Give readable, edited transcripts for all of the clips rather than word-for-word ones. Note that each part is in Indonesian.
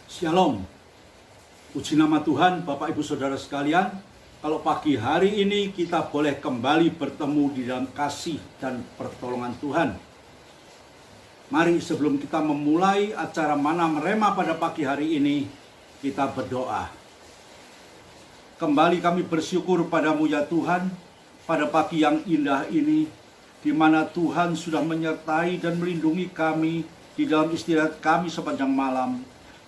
Shalom, puji nama Tuhan, Bapak Ibu Saudara sekalian. Kalau pagi hari ini kita boleh kembali bertemu di dalam kasih dan pertolongan Tuhan. Mari sebelum kita memulai acara Mana Rema pada pagi hari ini, kita berdoa. Kembali kami bersyukur padamu ya Tuhan, pada pagi yang indah ini, di mana Tuhan sudah menyertai dan melindungi kami di dalam istirahat kami sepanjang malam.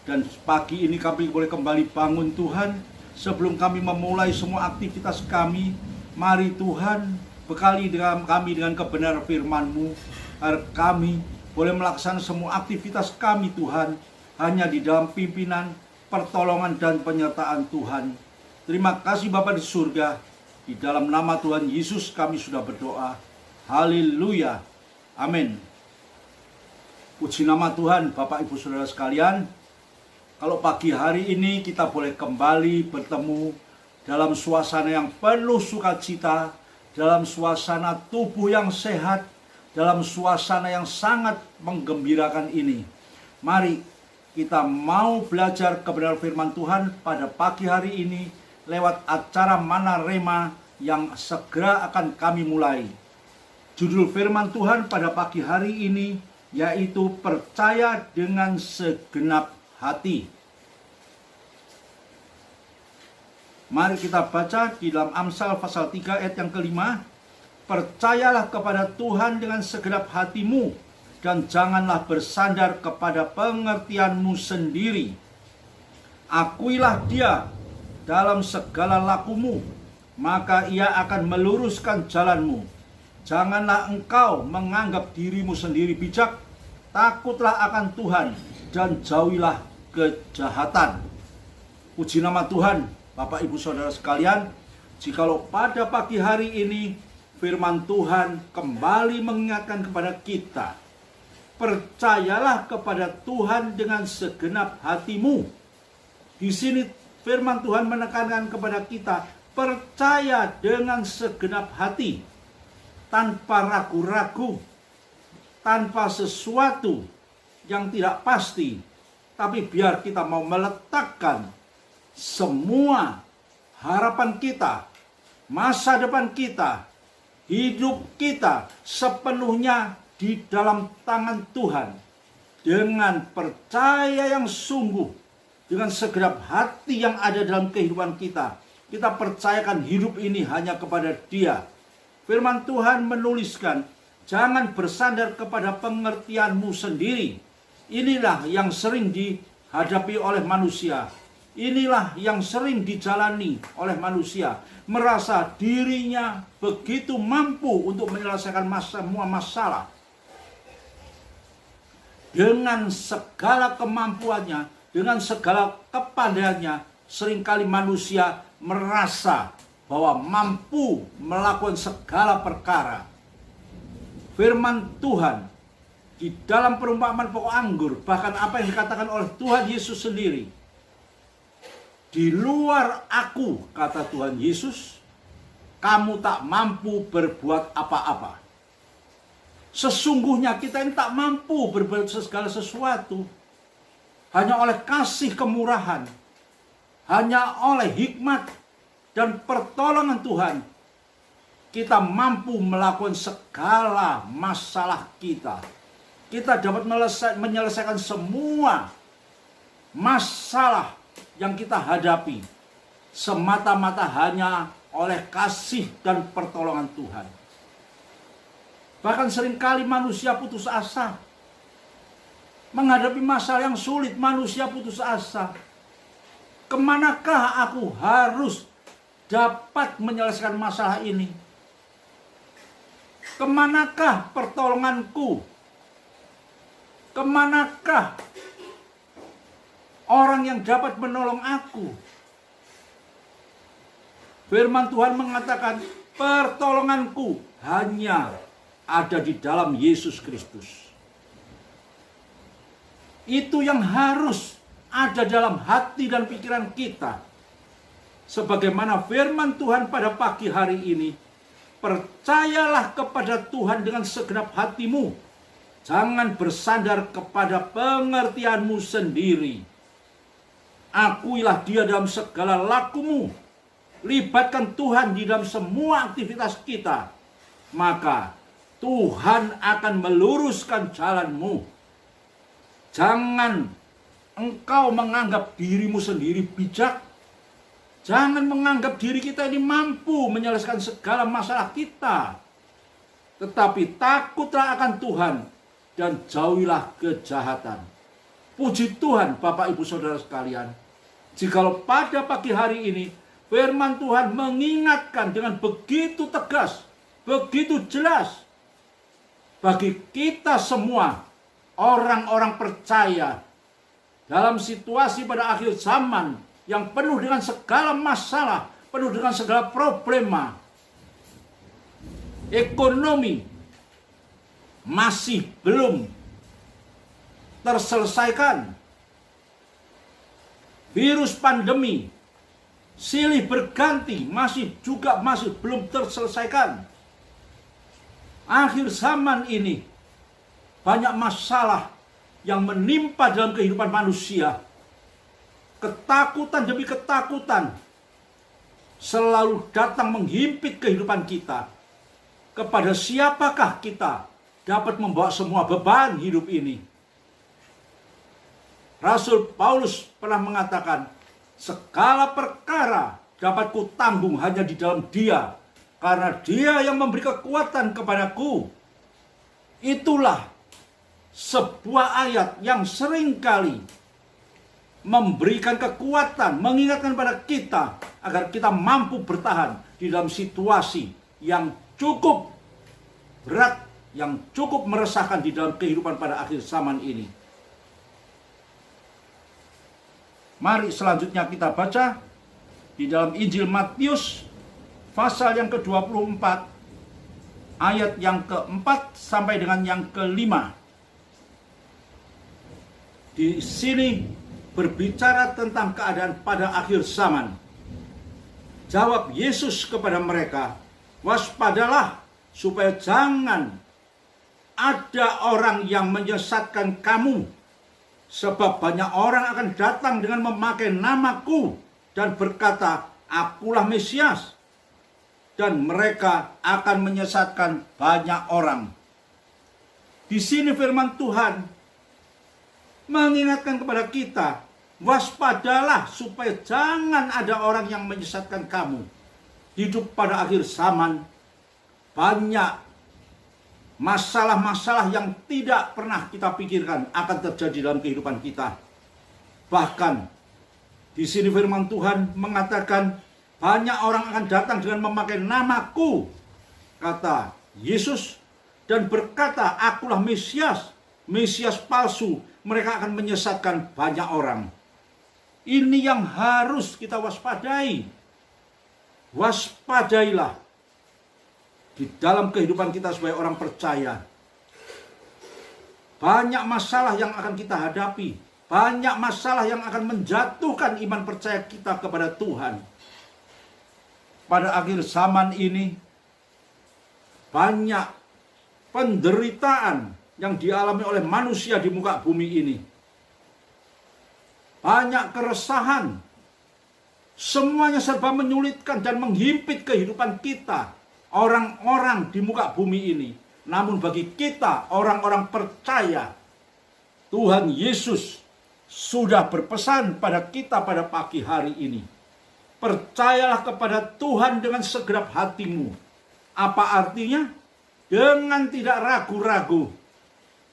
Dan pagi ini kami boleh kembali bangun Tuhan. Sebelum kami memulai semua aktivitas kami, mari Tuhan bekali kami dengan kebenaran firman-Mu, agar kami boleh melaksanakan semua aktivitas kami Tuhan, hanya di dalam pimpinan, pertolongan dan penyertaan Tuhan. Terima kasih Bapa di surga, di dalam nama Tuhan Yesus kami sudah berdoa. Haleluya, amin. Puji nama Tuhan, Bapak Ibu Saudara sekalian. Kalau pagi hari ini kita boleh kembali bertemu dalam suasana yang penuh sukacita, dalam suasana tubuh yang sehat, dalam suasana yang sangat menggembirakan ini. Mari kita mau belajar kebenaran firman Tuhan pada pagi hari ini lewat acara Mana Rema yang segera akan kami mulai. Judul firman Tuhan pada pagi hari ini yaitu percaya dengan segenap hati. Mari kita baca di dalam Amsal pasal 3 ayat yang kelima. Percayalah kepada Tuhan dengan segenap hatimu, dan janganlah bersandar kepada pengertianmu sendiri. Akuilah Dia dalam segala lakumu, maka Ia akan meluruskan jalanmu. Janganlah engkau menganggap dirimu sendiri bijak. Takutlah akan Tuhan dan jauhilah kejahatan. Puji nama Tuhan, Bapak Ibu Saudara sekalian. Jikalau pada pagi hari ini firman Tuhan kembali mengingatkan kepada kita, percayalah kepada Tuhan dengan segenap hatimu. Di sini firman Tuhan menekankan kepada kita, percaya dengan segenap hati, tanpa ragu-ragu, tanpa sesuatu yang tidak pasti, tapi biar kita mau meletakkan semua harapan kita, masa depan kita, hidup kita sepenuhnya di dalam tangan Tuhan. Dengan percaya yang sungguh, dengan segenap hati yang ada dalam kehidupan kita, kita percayakan hidup ini hanya kepada Dia. Firman Tuhan menuliskan, jangan bersandar kepada pengertianmu sendiri. Inilah yang sering dihadapi oleh manusia. Inilah yang sering dijalani oleh manusia. Merasa dirinya begitu mampu untuk menyelesaikan semua masalah. Dengan segala kemampuannya, dengan segala kepandaiannya, seringkali manusia merasa bahwa mampu melakukan segala perkara. Firman Tuhan di dalam perumpamaan pokok anggur, bahkan apa yang dikatakan oleh Tuhan Yesus sendiri, di luar aku, kata Tuhan Yesus, kamu tak mampu berbuat apa-apa. Sesungguhnya kita ini tak mampu berbuat segala sesuatu. Hanya oleh kasih kemurahan, hanya oleh hikmat dan pertolongan Tuhan, kita mampu melakukan segala masalah kita. Kita dapat menyelesaikan semua masalah yang kita hadapi semata-mata hanya oleh kasih dan pertolongan Tuhan. Bahkan seringkali manusia putus asa. Menghadapi masalah yang sulit, manusia putus asa. Kemanakah aku harus dapat menyelesaikan masalah ini? Kemanakah pertolonganku? Kemanakah orang yang dapat menolong aku? Firman Tuhan mengatakan, pertolonganku hanya ada di dalam Yesus Kristus. Itu yang harus ada dalam hati dan pikiran kita. Sebagaimana firman Tuhan pada pagi hari ini, percayalah kepada Tuhan dengan segenap hatimu. Jangan bersandar kepada pengertianmu sendiri. Akuilah Dia dalam segala lakumu. Libatkan Tuhan di dalam semua aktivitas kita. Maka Tuhan akan meluruskan jalanmu. Jangan engkau menganggap dirimu sendiri bijak. Jangan menganggap diri kita ini mampu menyelesaikan segala masalah kita. Tetapi takutlah akan Tuhan dan jauhilah kejahatan. Puji Tuhan Bapak Ibu Saudara sekalian. Jikalau pada pagi hari ini firman Tuhan mengingatkan dengan begitu tegas, begitu jelas bagi kita semua orang-orang percaya dalam situasi pada akhir zaman yang penuh dengan segala masalah, penuh dengan segala problema. Ekonomi masih belum terselesaikan. Virus pandemi silih berganti masih belum terselesaikan. Akhir zaman ini banyak masalah yang menimpa dalam kehidupan manusia. Ketakutan demi ketakutan selalu datang menghimpit kehidupan kita. Kepada siapakah kita dapat membawa semua beban hidup ini? Rasul Paulus pernah mengatakan, segala perkara dapat kutanggung hanya di dalam Dia, karena Dia yang memberi kekuatan kepadaku. Itulah sebuah ayat yang seringkali memberikan kekuatan, mengingatkan pada kita agar kita mampu bertahan di dalam situasi yang cukup berat, yang cukup meresahkan di dalam kehidupan pada akhir zaman ini. Mari selanjutnya kita baca di dalam Injil Matius pasal yang ke-24 ayat yang ke-4 sampai dengan yang ke-5. Di sini berbicara tentang keadaan pada akhir zaman. Jawab Yesus kepada mereka, waspadalah supaya jangan ada orang yang menyesatkan kamu. Sebab banyak orang akan datang dengan memakai namaku dan berkata, akulah Mesias. Dan mereka akan menyesatkan banyak orang. Di sini firman Tuhan mengingatkan kepada kita, waspadalah supaya jangan ada orang yang menyesatkan kamu. Hidup pada akhir zaman banyak masalah-masalah yang tidak pernah kita pikirkan akan terjadi dalam kehidupan kita. Bahkan di sini firman Tuhan mengatakan banyak orang akan datang dengan memakai namaku, kata Yesus, dan berkata akulah Mesias, Mesias palsu. Mereka akan menyesatkan banyak orang. Ini yang harus kita waspadai. Waspadailah di dalam kehidupan kita sebagai orang percaya. Banyak masalah yang akan kita hadapi. Banyak masalah yang akan menjatuhkan iman percaya kita kepada Tuhan. Pada akhir zaman ini banyak penderitaan yang dialami oleh manusia di muka bumi ini. Banyak keresahan. Semuanya serba menyulitkan dan menghimpit kehidupan kita, orang-orang di muka bumi ini. Namun bagi kita, orang-orang percaya, Tuhan Yesus sudah berpesan pada kita pada pagi hari ini. Percayalah kepada Tuhan dengan segenap hatimu. Apa artinya? Dengan tidak ragu-ragu.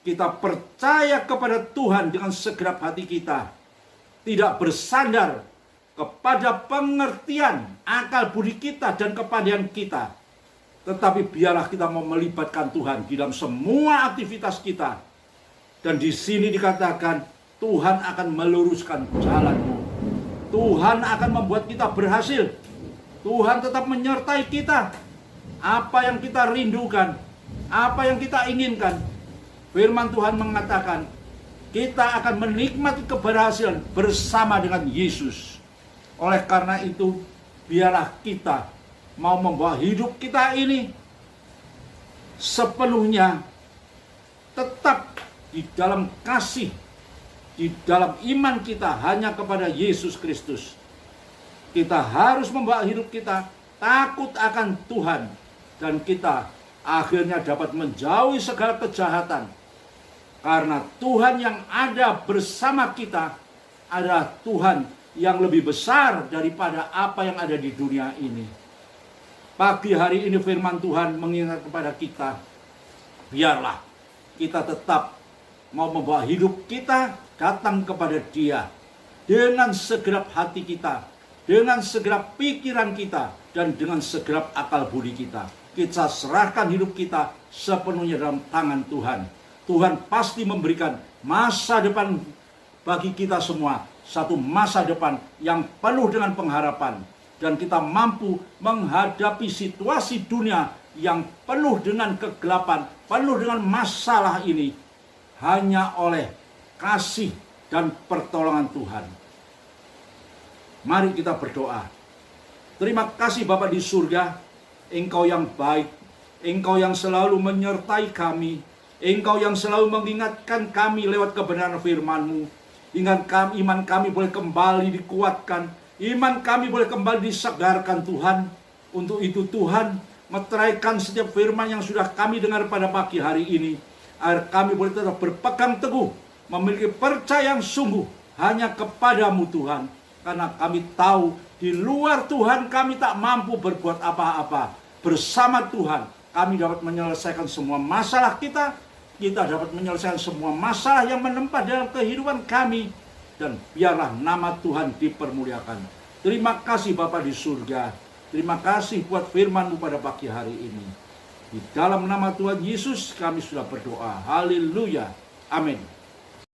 Kita percaya kepada Tuhan dengan segenap hati kita. Tidak bersandar kepada pengertian akal budi kita dan kepastian kita. Tetapi biarlah kita mau melibatkan Tuhan di dalam semua aktivitas kita. Dan di sini dikatakan Tuhan akan meluruskan jalanmu. Tuhan akan membuat kita berhasil. Tuhan tetap menyertai kita. Apa yang kita rindukan, apa yang kita inginkan, firman Tuhan mengatakan kita akan menikmati keberhasilan bersama dengan Yesus. Oleh karena itu, biarlah kita mau membawa hidup kita ini sepenuhnya tetap di dalam kasih di dalam iman kita hanya kepada Yesus Kristus. Kita harus membawa hidup kita takut akan Tuhan, dan kita akhirnya dapat menjauhi segala kejahatan. Karena Tuhan yang ada bersama kita adalah Tuhan yang lebih besar daripada apa yang ada di dunia ini. Pagi hari ini firman Tuhan mengingat kepada kita, biarlah kita tetap mau membawa hidup kita datang kepada Dia dengan segenap hati kita, dengan segenap pikiran kita, dan dengan segenap akal budi kita. Kita serahkan hidup kita sepenuhnya dalam tangan Tuhan. Tuhan pasti memberikan masa depan bagi kita semua, satu masa depan yang penuh dengan pengharapan, dan kita mampu menghadapi situasi dunia yang penuh dengan kegelapan, penuh dengan masalah ini hanya oleh kasih dan pertolongan Tuhan. Mari kita berdoa. Terima kasih Bapa di surga, Engkau yang baik, Engkau yang selalu menyertai kami, Engkau yang selalu mengingatkan kami lewat kebenaran firman-Mu. Iman kami boleh kembali dikuatkan, iman kami boleh kembali disegarkan Tuhan. Untuk itu Tuhan, meteraikan setiap firman yang sudah kami dengar pada pagi hari ini, agar kami boleh tetap berpegang teguh, memiliki percaya yang sungguh hanya kepadamu Tuhan. Karena kami tahu di luar Tuhan kami tak mampu berbuat apa-apa. Bersama Tuhan kami dapat menyelesaikan semua masalah kita. Kita dapat menyelesaikan semua masalah yang menempa dalam kehidupan kami. Dan biarlah nama Tuhan dipermuliakan. Terima kasih Bapa di surga. Terima kasih buat firman-Mu pada pagi hari ini. Di dalam nama Tuhan Yesus kami sudah berdoa. Haleluya. Amin.